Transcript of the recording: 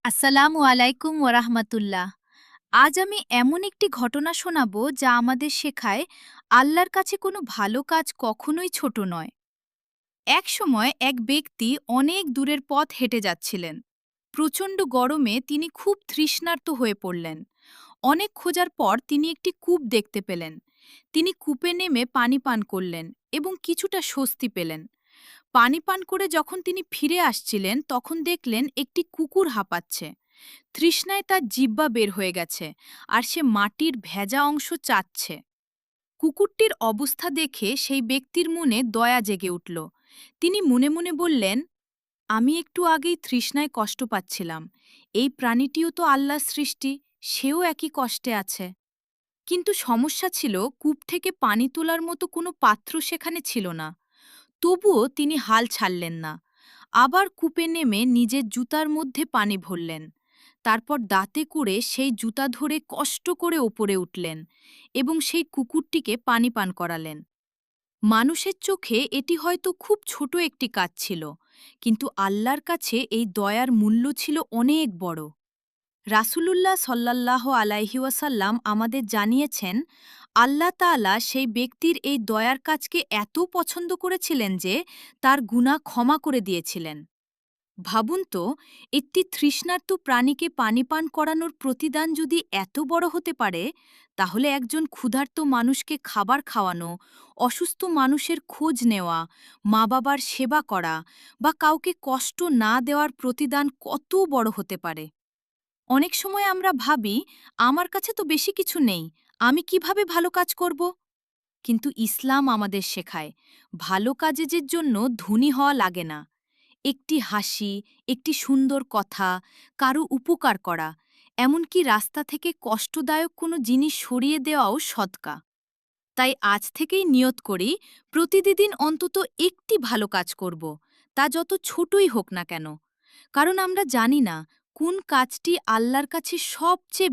আসসালামু আলাইকুম ওরহমতুল্লাহ। আজ আমি এমন একটি ঘটনা শোনাবো যা আমাদের শেখায় আল্লাহর কাছে কোনো ভালো কাজ কখনোই ছোট নয়। এক সময় এক ব্যক্তি অনেক দূরের পথ হেঁটে যাচ্ছিলেন। প্রচণ্ড গরমে তিনি খুব তৃষ্ণার্ত হয়ে পড়লেন। অনেক খোঁজার পর তিনি একটি কূপ দেখতে পেলেন। তিনি কূপে নেমে পানি পান করলেন এবং কিছুটা স্বস্তি পেলেন। পানি পান করে যখন তিনি ফিরে আসছিলেন তখন দেখলেন একটি কুকুর হাঁপাচ্ছে। তৃষ্ণায় তার জিহ্বা বের হয়ে গেছে আর সে মাটির ভেজা অংশ চাটছে। কুকুরটির অবস্থা দেখে সেই ব্যক্তির মনে দয়া জেগে উঠল। তিনি মনে মনে বললেন, আমি একটু আগেই তৃষ্ণায় কষ্ট পাচ্ছিলাম। এই প্রাণীটিও তো আল্লাহর সৃষ্টি, সেও একই কষ্টে আছে। কিন্তু সমস্যা ছিল কূপ থেকে পানি তোলার মতো কোনো পাত্র সেখানে ছিল না। তবুও তিনি হাল ছাড়লেন না। আবার কূপে নেমে নিজের জুতার মধ্যে পানি ভরলেন। তারপর দাঁতে করে সেই জুতা ধরে কষ্ট করে ওপরে উঠলেন এবং সেই কুকুরটিকে পানি পান করালেন। মানুষের চোখে এটি হয়তো খুব ছোট একটি কাজ ছিল, কিন্তু আল্লাহর কাছে এই দয়ার মূল্য ছিল অনেক বড়। রাসূলুল্লাহ সাল্লাল্লাহ আলাইহি ওয়াসাল্লাম আমাদের জানিয়েছেন, আল্লাহ তাআলা সেই ব্যক্তির এই দয়ার কাজকে এত পছন্দ করেছিলেন যে তার গুনাহ ক্ষমা করে দিয়েছিলেন। ভাবুন তো, একটি তৃষ্ণার্ত প্রাণীকে পানি পান করানোর প্রতিদান যদি এত বড় হতে পারে, তাহলে একজন ক্ষুধার্ত মানুষকে খাবার খাওয়ানো, অসুস্থ মানুষের খোঁজ নেওয়া, মা বাবার সেবা করা বা কাউকে কষ্ট না দেওয়ার প্রতিদান কত বড় হতে পারে। অনেক সময় আমরা ভাবি, আমার কাছে তো বেশি কিছু নেই, আমি কিভাবে ভালো কাজ করব? কিন্তু ইসলাম আমাদের শেখায়, ভালো কাজের জন্য ধনী হওয়া লাগে না। একটি হাসি, একটি সুন্দর কথা, কারো উপকার করা, এমনকি রাস্তা থেকে কষ্টদায়ক কোনো জিনিস সরিয়ে দেওয়াও সদকা। তাই আজ থেকেই নিয়ত করি, প্রতিদিন অন্তত একটি ভালো কাজ করব, তা যত ছোটই হোক না কেন। কারণ আমরা জানি না কোন কাজটি আল্লাহর কাছে সবচেয়ে